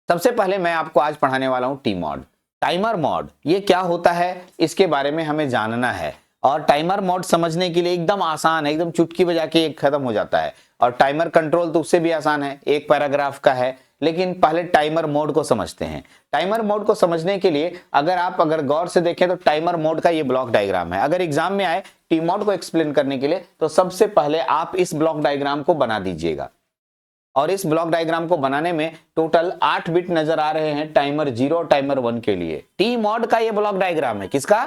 सबसे पहले मैं आपको आज पढ़ाने वाला हूं टीमोड। टाइमर मोड ये क्या होता है, इसके बारे में हमें जानना है। और टाइमर मोड समझने के लिए एकदम आसान है, एकदम चुटकी बजा के खत्म हो जाता है। और टाइमर कंट्रोल तो उससे भी आसान है, एक पैराग्राफ का है, लेकिन पहले टाइमर मोड को समझते हैं। टाइमर मोड को समझने के लिए अगर गौर से देखें तो टाइमर मोड का ये ब्लॉक डायग्राम है। अगर एग्जाम में आए टी मोड को एक्सप्लेन करने के लिए तो सबसे पहले आप इस ब्लॉक डायग्राम को बना दीजिएगा, और इस ब्लॉक डायग्राम को बनाने में टोटल 8 बिट नजर आ रहे हैं टाइमर 0 और टाइमर 1 के लिए। टी मॉड का ये ब्लॉक डायग्राम है, किसका?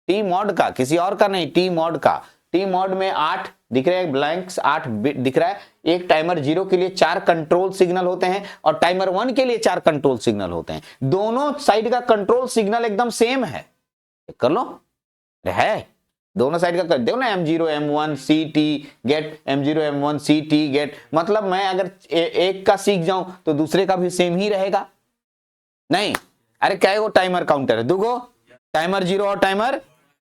टी मॉड का, किसी और का नहीं, टी मॉड का। टी मॉड में 8 दिख रहे हैं, ब्लैंक्स 8 बिट दिख रहा है। एक टाइमर 0 के लिए 4 कंट्रोल सिग्नल होते हैं और टाइमर 1 के लिए 4 कंट्रोल सिग्नल होते हैं। दोनों साइड का कंट्रोल सिग्नल एकदम सेम है, कर लो, है दोनों साइड का कर दो ना, M0 M1 CT gate, M0 M1 CT gate. मतलब मैं अगर एक का सीख जाऊं तो दूसरे का भी सेम ही रहेगा। नहीं, अरे क्या वो टाइमर काउंटर है, दुगो टाइमर 0 और टाइमर,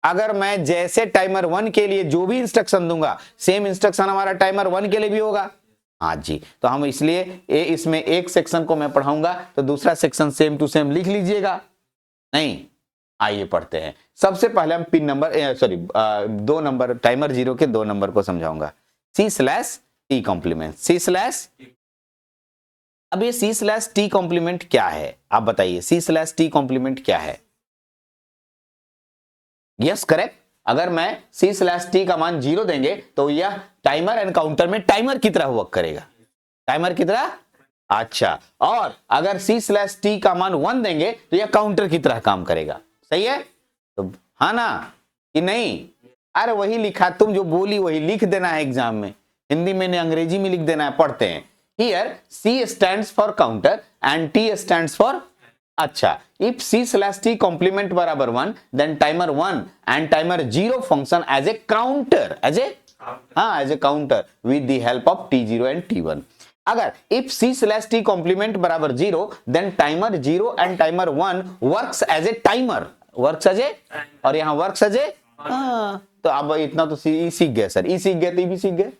अगर मैं जैसे टाइमर 1 के लिए जो भी इंस्ट्रक्शन दूंगा सेम इंस्ट्रक्शन हमारा टाइमर 1 के लिए भी होगा। हाँ जी, तो हम इसलिए इसमें एक सेक्शन को मैं पढ़ाऊंगा तो दूसरा सेक्शन सेम टू सेम लिख लीजिएगा। नहीं, आइए पढ़ते हैं। सबसे पहले हम पिन नंबर 2 नंबर टाइमर 0 के 2 नंबर को समझाऊंगा। C/T कॉम्प्लीमेंट, C/, अब ये C/T कॉम्प्लीमेंट क्या है आप बताइए, C/T कॉम्प्लीमेंट क्या है? यस करेक्ट, अगर मैं C/T का मान 0 देंगे तो यह टाइमर एंड काउंटर में टाइमर की तरह वर्क करेगा, टाइमर की तरह। अच्छा, और अगर C/T का मान 1 देंगे तो यह काउंटर की तरह काम करेगा। सही है? तो हाँ ना कि नहीं? अरे वही लिखा, तुम जो बोली वही लिख देना है एग्जाम में, हिंदी में नहीं अंग्रेजी में लिख देना है। पढ़ते हैं। Here C stands for counter and T stands for, अच्छा, if C/T complement बराबर 1 then timer 1 and timer 0 function as a counter, as a counter with the help of T0 and T1। अगर if C/T complement बराबर 0 then timer 0 and timer 1 works as a timer, works अजे, और यहां वर्क्स अजे। तो अब इतना तो सीख गए सर, ई सीख गए तो भी सीख गए,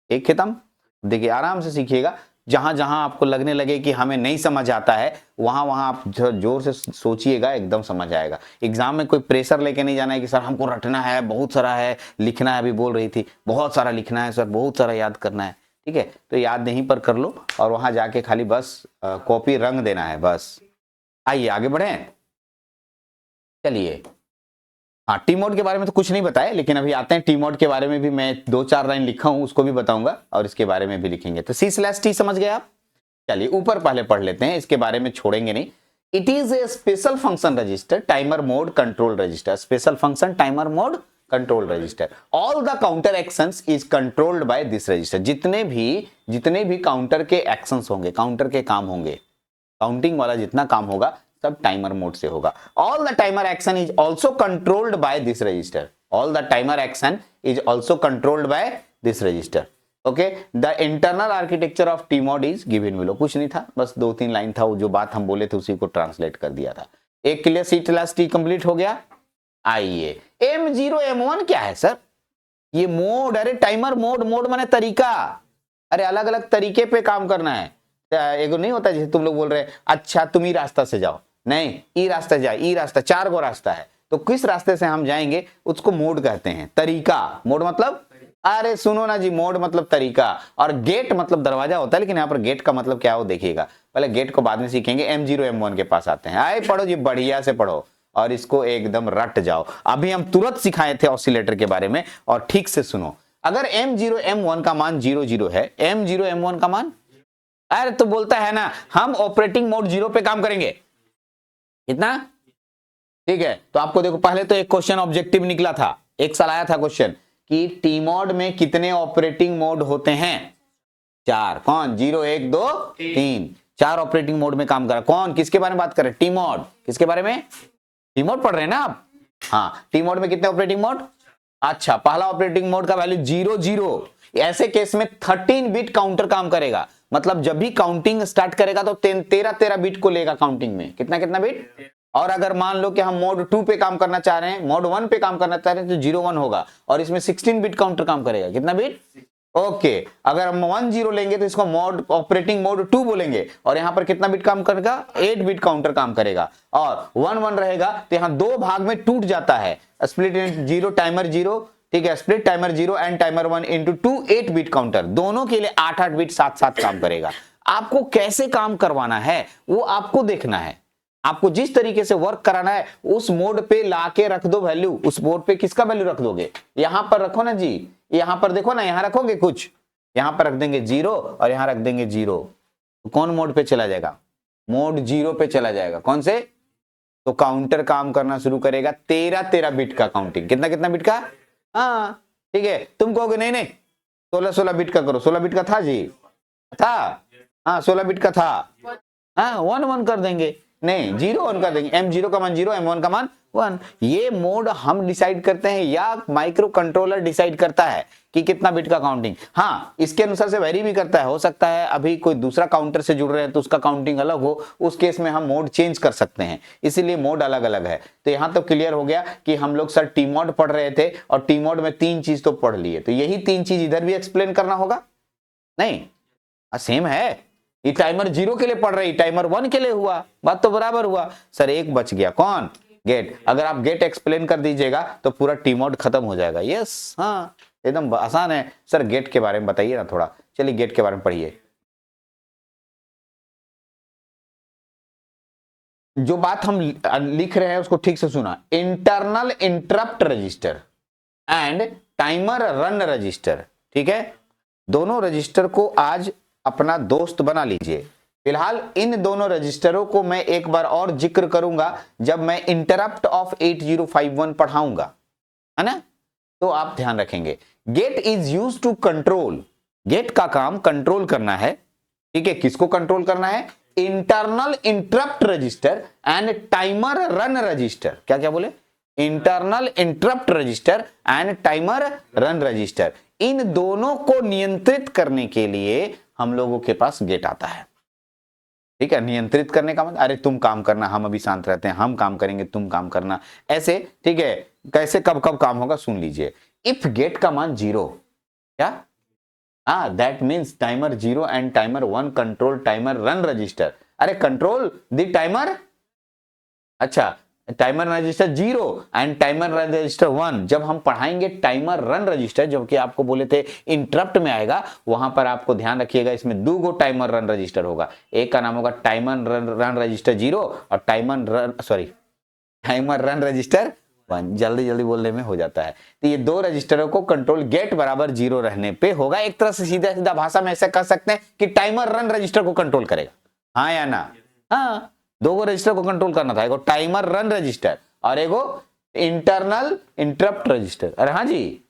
एक खत्म। देखिए आराम से सीखिएगा, जहां जहां आपको लगने लगे कि हमें नहीं समझ आता है वहां वहां आप जोर से सोचिएगा, एकदम समझ आएगा। एग्जाम में कोई प्रेशर लेके नहीं जाना है कि सर हमको रटना है, बहुत सारा है लिखना है, अभी बोल रही थी बहुत सारा लिखना है सर, बहुत सारा याद करना है। ठीक है, तो याद नहीं पर कर लो और वहां जाके खाली बस कॉपी रंग देना है बस। आइए आगे बढ़े, चलिए। हाँ, टी मोड के बारे में तो कुछ नहीं बताया, लेकिन अभी आते हैं टी मोड के बारे में भी मैं 2-4 लाइन लिखा हूं, उसको भी बताऊंगा और इसके बारे में भी लिखेंगे। तो C/T समझ गए आप? चलिए ऊपर पहले पढ़ लेते हैं, इसके बारे में छोड़ेंगे नहीं। It is A special function register, timer mode control register, special function timer mode control register. All the counter actions is controlled by this register. जितने भी काउंटर के एक्शंस होंगे, काउंटर के काम होंगे, काउंटिंग वाला जितना काम होगा सब टाइमर मोड से होगा। All the timer action is also controlled by this register, all the timer action is also controlled by this register. Okay, the internal architecture of T mod is given below. कुछ नहीं था, बस 2-3 लाइन था, वो जो बात हम बोले थे उसी को ट्रांसलेट कर दिया था। एक क्लियर C/T कंप्लीट हो गया। आइए M0 M1 क्या है सर? ये मोड, अरे टाइमर मोड, मोड माने तरीका, अरे अलग अलग तरीके पे काम करना है। एगो नहीं होता जैसे तुम लोग बोल रहे हैं अच्छा तुम ही रास्ता से जाओ, नहीं ई रास्ता जाए, ई रास्ता 4 गो रास्ता है, तो किस रास्ते से हम जाएंगे उसको मोड कहते हैं। तरीका, मोड मतलब, अरे सुनो ना जी, मोड मतलब तरीका, और गेट मतलब दरवाजा होता है, लेकिन यहाँ पर गेट का मतलब क्या हो देखिएगा, पहले गेट को बाद में सीखेंगे। M0 M1 के पास आते हैं। आए पढ़ो जी, बढ़िया से पढ़ो और इसको एकदम रट जाओ। अभी हम तुरंत सिखाए थे ऑसिलेटर के बारे में, और ठीक से सुनो। अगर M0 M1 का मान 0 है, M0 M1 का मान, अरे तो बोलता है ना हम ऑपरेटिंग मोड 0 पे काम करेंगे, इतना ठीक है। तो आपको देखो पहले तो एक क्वेश्चन ऑब्जेक्टिव निकला था, एक साल आया था क्वेश्चन कि टी मॉड में कितने ऑपरेटिंग मोड होते हैं? 4। कौन? 0 1 2 3, 4 ऑपरेटिंग मोड में काम कर रहा। कौन, किसके बारे में बात कर रहे हैं? T mod. किसके बारे में? टी मॉड पढ़ रहे हैं ना आप? हाँ, टी मॉड में कितने ऑपरेटिंग मोड? अच्छा, पहला ऑपरेटिंग मोड का वैल्यू 0 0। ऐसे केस में 13 बिट काउंटर काम करेगा, मतलब जब भी काउंटिंग स्टार्ट करेगा तो 13 बिट को लेगा काउंटिंग में। कितना बिट? और अगर मान लो कि हम मोड 2 पे काम करना चाह रहे हैं, मोड 1 पे काम करना चाह रहे हैं, तो 0 1 होगा और इसमें 16 बिट काउंटर काम करेगा। कितना बिट? ओके, अगर हम 1 0 लेंगे तो इसको मोड ऑपरेटिंग मोड 2 बोलेंगे, और यहां पर कितना बिट काम करेगा? 8 बिट काउंटर काम करेगा। और 1 1 रहेगा तो यहां 2 भाग में टूट जाता है, स्प्लिट इन 0 टाइमर 0, ठीक है, split timer 0 and timer 1 into 2 8 bit counter, दोनों के लिए 8 8 बिट साथ साथ काम करेगा। आपको कैसे काम करवाना है वो आपको देखना है। आपको जिस तरीके से वर्क कराना है उस मोड पे लाके रख दो वैल्यू। उस मोड पे किसका वैल्यू रख दोगे? यहां पर रखो ना जी, यहां पर देखो ना, यहां रखोगे कुछ, यहां पर रख देंगे 0 और यहां रख देंगे 0। तो कौन मोड पे चला जाएगा? मोड 0 पे चला जाएगा। कौन से? तो काउंटर काम करना शुरू करेगा 13 बिट का काउंटिंग। कितना कितना बिट का? हाँ ठीक है। तुम कहोगे नहीं नहीं 16 बिट का करो। 16 बिट का था जी, था, हाँ 16 बिट का था, हाँ 1 1 कर देंगे, नहीं 0 1 कर देंगे। M0 का मान 0, M1 का मान 1। ये मोड हम डिसाइड करते हैं या माइक्रो कंट्रोलर डिसाइड करता है कि कितना बिट का काउंटिंग। हाँ इसके अनुसार से वेरी भी करता है। हो सकता है अभी कोई दूसरा काउंटर से जुड़ रहे हैं तो उसका काउंटिंग अलग हो, उस केस में हम मोड चेंज कर सकते हैं, इसीलिए मोड अलग अलग है। तो यहां तो क्लियर हो गया कि हम लोग सर टी मोड पढ़ रहे थे और टी मोड में 3 चीज तो पढ़ लिए, तो यही 3 चीज इधर भी एक्सप्लेन करना होगा। नहीं सेम है, ये टाइमर 0 के लिए पढ़ रही, टाइमर 1 के लिए हुआ, बात तो बराबर हुआ। सर एक बच गया, कौन? गेट। अगर आप गेट एक्सप्लेन कर दीजिएगा तो पूरा टी मोड खत्म हो जाएगा। यस हाँ एकदम आसान है। सर गेट के बारे में बताइए ना थोड़ा, चलिए गेट के बारे में पढ़िए। जो बात हम लिख रहे हैं उसको ठीक से सुना। Internal interrupt register and timer run register, ठीक है, दोनों रजिस्टर को आज अपना दोस्त बना लीजिए। फिलहाल इन दोनों रजिस्टरों को मैं एक बार और जिक्र करूंगा जब मैं इंटरप्ट ऑफ 8051 पढ़ाऊंगा, है ना, तो आप ध्यान रखेंगे। Gate is use to control, gate का काम कंट्रोल करना है, ठीक है। किसको कंट्रोल करना है? Internal interrupt register and timer run register. क्या क्या बोले? Internal interrupt register and timer run register. इन दोनों को नियंत्रित करने के लिए हम लोगों के पास गेट आता है, ठीक है। नियंत्रित करने का मतलब, अरे तुम काम करना, हम अभी शांत रहते हैं, हम काम करेंगे, तुम काम करना, ऐसे, ठीक है। कैसे कब कब काम होगा सुन लीजिए। इफ गेट का मान 0, क्या? हाँ that means timer 0 and timer 1 control timer run register. अरे कंट्रोल द टाइमर, अच्छा timer register 0 and timer run register 1। जब हम पढ़ाएंगे टाइमर रन रजिस्टर, जो कि आपको बोले थे इंटरप्ट में आएगा, वहां पर आपको ध्यान रखिएगा इसमें 2 गो टाइमर रन रजिस्टर होगा। एक का नाम होगा टाइमर रन रजिस्टर 0 और टाइमर रन रजिस्टर 1। जल्दी जल्दी बोलने में हो जाता है। तो ये 2 रजिस्टरों को कंट्रोल गेट बराबर 0 रहने पे होगा। एक तरह से सीधा सीधा भाषा में ऐसे कह सकते हैं कि टाइमर रन रजिस्टर को कंट्रोल करेगा, हाँ या ना? हाँ 2 गो रजिस्टर को कंट्रोल करना था, एगो टाइमर रन रजिस्टर और एगो इंटरनल इंटरप्ट रजिस्टर। अरे हाँ जी,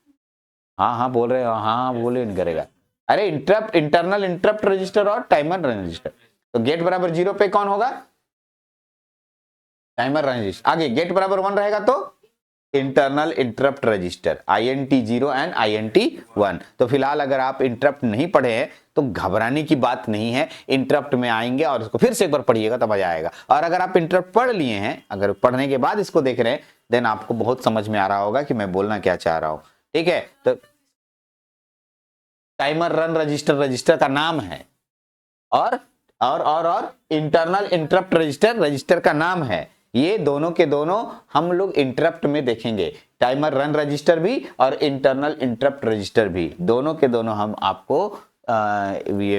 हाँ हाँ बोल रहे हो, हाँ बोले नहीं करेगा। अरे इंटरनल इंटरप्ट रजिस्टर और टाइमर रन रजिस्टर। तो गेट बराबर 0 पे कौन होगा? Timer run register. आगे गेट बराबर 1 रहेगा तो internal interrupt register, INT0 and INT1। तो फिलहाल अगर आप इंटरप्ट नहीं पढ़े हैं तो घबराने की बात नहीं है, इंटरप्ट में आएंगे और इसको फिर से एक बार पढ़िएगा तो मजा आएगा। और अगर आप इंटरप्ट पढ़ लिए हैं, अगर पढ़ने के बाद इसको देख रहे हैं, देन आपको बहुत समझ में आ रहा होगा कि मैं बोलना क्या चाह रहा हूं, ठीक है। तो टाइमर रन रजिस्टर रजिस्टर का नाम है और इंटरनल इंटरप्ट रजिस्टर का नाम है। ये दोनों के दोनों हम लोग इंटरप्ट में देखेंगे, टाइमर रन रजिस्टर भी और इंटरनल इंटरप्ट रजिस्टर भी, दोनों के दोनों हम आपको ये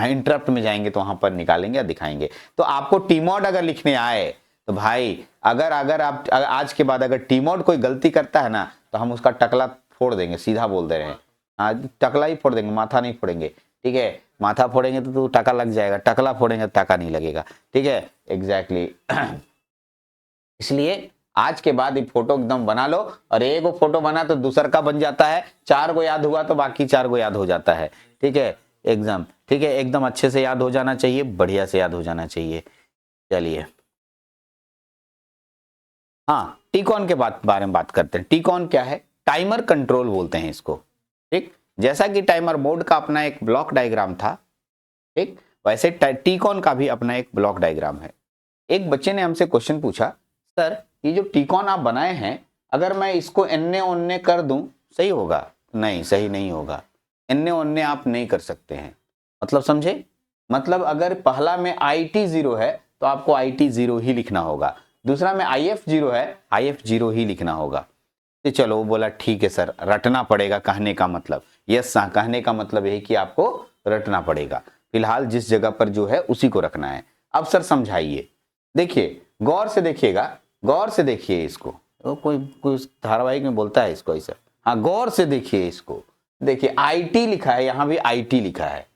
इंटरप्ट में जाएंगे तो वहां पर निकालेंगे या दिखाएंगे। तो आपको टीमोड अगर लिखने आए तो भाई, अगर आप आज के बाद अगर टीमोड कोई गलती करता है ना तो हम उसका टकला फोड़ देंगे, सीधा बोल दे रहे हैं, हाँ टकला ही फोड़ देंगे, माथा नहीं फोड़ेंगे, ठीक है। माथा फोड़ेंगे तो टाका लग जाएगा, टकला फोड़ेंगे तो टाका नहीं लगेगा, ठीक है, एग्जैक्टली। इसलिए आज के बाद ये फोटो एकदम बना लो, और एक वो फोटो बना तो दूसर का बन जाता है, 4 गो याद हुआ तो बाकी 4 गो याद हो जाता है, ठीक है एकदम, ठीक है एकदम अच्छे से याद हो जाना चाहिए, बढ़िया से याद हो जाना चाहिए। चलिए हाँ टीकॉन के बारे में बात करते हैं। टीकॉन क्या है? टाइमर कंट्रोल बोलते हैं इसको, ठीक। जैसा कि टाइमर बोर्ड का अपना एक ब्लॉक डायग्राम था, ठीक, वैसे टीकॉन का भी अपना एक ब्लॉक डायग्राम है। एक बच्चे ने हमसे क्वेश्चन पूछा, सर ये जो टीकॉन आप बनाए हैं, अगर मैं इसको एन्ने ओन्ने कर दूं सही होगा? नहीं, सही नहीं होगा, एन्ने ओन्ने आप नहीं कर सकते हैं। मतलब समझे? मतलब अगर पहला में IT0 है तो आपको IT0 ही लिखना होगा, दूसरा में IF0 है, IF0 ही लिखना होगा। तो चलो वो बोला ठीक है सर, रटना पड़ेगा कहने का मतलब, यस कहने का मतलब यही कि आपको रटना पड़ेगा। फिलहाल जिस जगह पर जो है उसी को रखना है। अब सर समझाइए, देखिए गौर से देखिएगा, गौर से देखिए इसको। तो कोई धारावाहिक में बोलता है इसको ऐसा, हाँ गौर से देखिए इसको। देखिए IT लिखा है, यहाँ भी IT लिखा है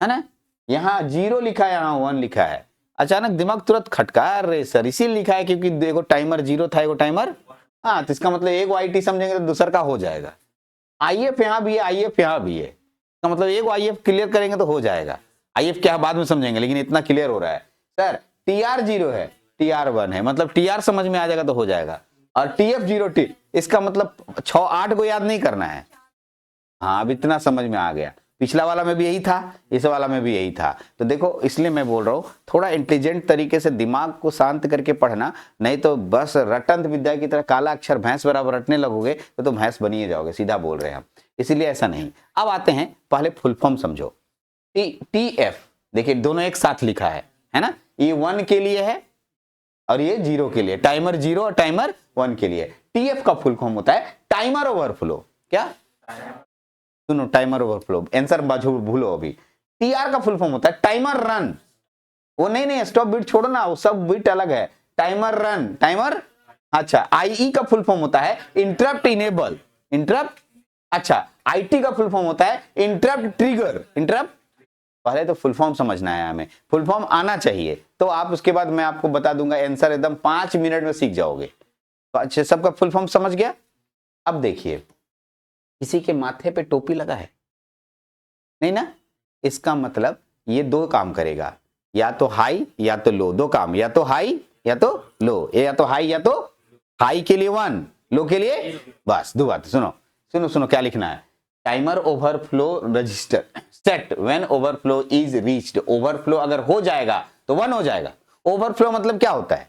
ना, यहाँ 0 लिखा है, यहाँ 1 लिखा है। अचानक दिमाग तुरंत खटका, अरे सर इसीलिए लिखा है क्योंकि देखो टाइमर 0 था, एगो टाइमर, हाँ तो इसका मतलब एक IT समझेंगे तो दूसर का हो जाएगा। IF यहाँ भी है, IF यहाँ भी है, इसका मतलब एक IF क्लियर करेंगे तो हो जाएगा। IF क्या बाद में समझेंगे, लेकिन इतना क्लियर हो रहा है। सर TR 0 है, TR 1 है, मतलब TR समझ में आ जाएगा तो हो जाएगा। और TF 0T, इसका मतलब 6-8 को याद नहीं करना है। हाँ अब इतना समझ में आ गया, पिछला वाला में भी यही था, इस वाला में भी यही था। तो देखो इसलिए मैं बोल रहा हूँ थोड़ा इंटेलिजेंट तरीके से दिमाग को शांत करके पढ़ना, नहीं तो बस रटंत विद्या की तरह काला अक्षर भैंस बराबर रटने लगोगे तो भैंस बनिए जाओगे, सीधा बोल रहे हैं हम, इसीलिए ऐसा नहीं। अब आते हैं, पहले फुल फॉर्म समझो। TF देखिए दोनों एक साथ लिखा है ना, ये 1 के लिए है और ये 0 के लिए, टाइमर 0 और टाइमर 1 के लिए। TF का फुल फॉर्म होता है टाइमर ओवरफ्लो। क्या सुनो, टाइमर ओवरफ्लो, आंसर भूलो अभी। TR का फुल फॉर्म होता है टाइमर रन। वो नहीं स्टॉप बीट छोड़ो ना, वो सब बीट अलग है। टाइमर रन, टाइमर, अच्छा। IE का फुल फॉर्म होता है इंटरप्ट इनेबल, इंटरप्ट, अच्छा। IT का फुल फॉर्म होता है इंटरप्ट ट्रिगर, इंटरप्ट। पहले तो फुल फॉर्म समझना है हमें, फुल फॉर्म आना चाहिए, तो आप उसके बाद मैं आपको बता दूंगा आंसर, एकदम 5 मिनट में सीख जाओगे। तो अच्छे, सबका फुल फॉर्म समझ गया। अब देखिए, किसी के माथे पे टोपी लगा है नहीं ना, इसका मतलब ये 2 काम करेगा, या तो हाई या तो लो, 2 काम, या तो हाई या तो लो, या तो हाई या तो, हाई के लिए 1, लो के लिए, बस 2 बात। सुनो क्या लिखना है, timer overflow register set when overflow is reached. Overflow अगर हो जाएगा तो 1 हो जाएगा। ओवरफ्लो मतलब क्या होता है,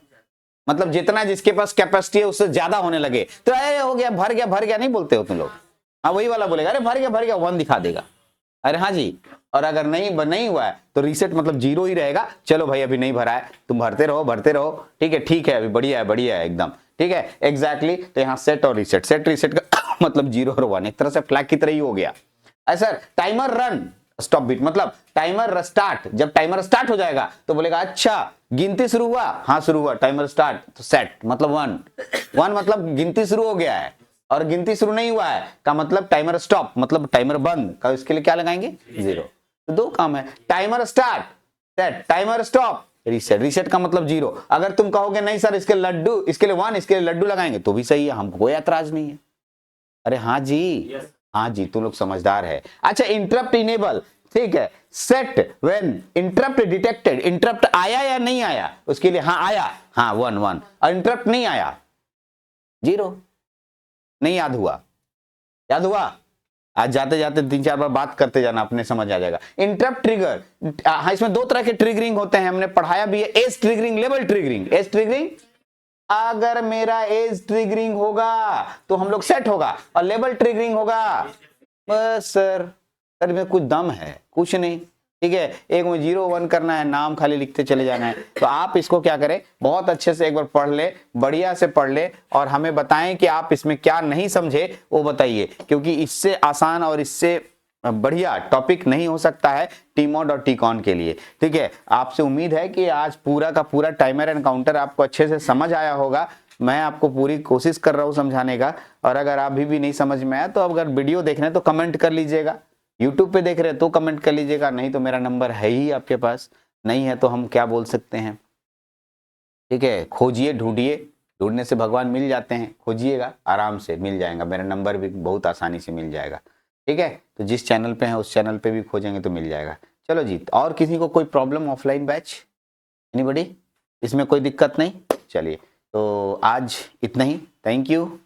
मतलब जितना जिसके पास कैपेसिटी है उससे ज्यादा होने लगे तो अरे हो गया, भर गया नहीं बोलते हो तुम लोग, हाँ वही वाला बोलेगा, अरे भर गया 1 दिखा देगा, अरे हाँ जी। और अगर नहीं हुआ है तो रीसेट मतलब 0 ही रहेगा, चलो भाई अभी नहीं भरा है, तुम भरते रहो, ठीक है अभी बढ़िया है एकदम, ठीक है एग्जैक्टली। तो यहाँ सेट और रीसेट, सेट रीसेट का मतलब 0 और 1 एक तरह से फ्लैग की तरह ही हो गया। ऐसा टाइमर रन स्टॉप बीट मतलब टाइमर स्टार्ट, जब टाइमर स्टार्ट हो जाएगा तो बोलेगा अच्छा गिनती शुरू हुआ, हाँ शुरू हुआ, टाइमर स्टार्ट, तो सेट मतलब 1 मतलब गिनती शुरू हो गया है, और गिनती शुरू नहीं हुआ है का मतलब टाइमर स्टॉप मतलब टाइमर बंद का, इसके लिए क्या लगाएंगे 0। तो 2 काम है, timer start set, timer stop reset. Reset का मतलब 0। अगर तुम कहोगे नहीं सर इसके लड्डू, इसके लिए 1, इसके लिए लड्डू लगाएंगे तो भी सही है, हमको कोई ऐतराज नहीं है। अरे हाँ जी हाँ जी, तुम लोग समझदार है। अच्छा इंटरप्ट इनेबल, ठीक है, set when interrupt detected, interrupt आया या नहीं आया उसके लिए, हाँ आया, हाँ 1 और इंटरप्ट नहीं आया 0। नहीं याद हुआ, आज जाते जाते 3-4 बार बात करते जाना, अपने समझ आ जाएगा। इंटरप्ट ट्रिगर, हाँ इसमें 2 तरह के ट्रिगरिंग होते हैं, हमने पढ़ाया भी है, edge triggering, level triggering. Edge triggering, अगर मेरा एज ट्रिगरिंग होगा तो हम लोग सेट होगा, और लेवल ट्रिगरिंग होगा बस सर में कुछ दम है, कुछ नहीं, ठीक है। एक में 0 1 करना है, नाम खाली लिखते चले जाना है। तो आप इसको क्या करें, बहुत अच्छे से एक बार पढ़ ले, बढ़िया से पढ़ ले, और हमें बताएं कि आप इसमें क्या नहीं समझे वो बताइए, क्योंकि इससे आसान और इससे बढ़िया टॉपिक नहीं हो सकता है टीमोड और टीकॉन के लिए, ठीक है। आपसे उम्मीद है कि आज पूरा का पूरा टाइमर एंड काउंटर आपको अच्छे से समझ आया होगा। मैं आपको पूरी कोशिश कर रहा हूँ समझाने का, और अगर अभी भी नहीं समझ में आया तो अगर वीडियो देख रहे हैं तो कमेंट कर लीजिएगा, यूट्यूब पे देख रहे हैं तो कमेंट कर लीजिएगा, नहीं तो मेरा नंबर है ही आपके पास, नहीं है तो हम क्या बोल सकते हैं, ठीक है। खोजिए, ढूंढने से भगवान मिल जाते हैं, खोजिएगा आराम से मिल जाएगा, मेरा नंबर भी बहुत आसानी से मिल जाएगा, ठीक है। तो जिस चैनल पे है उस चैनल पे भी खोजेंगे तो मिल जाएगा। चलो जी, और किसी को कोई प्रॉब्लम ऑफलाइन बैच, एनीबॉडी, इसमें कोई दिक्कत नहीं, चलिए तो आज इतना ही, थैंक यू।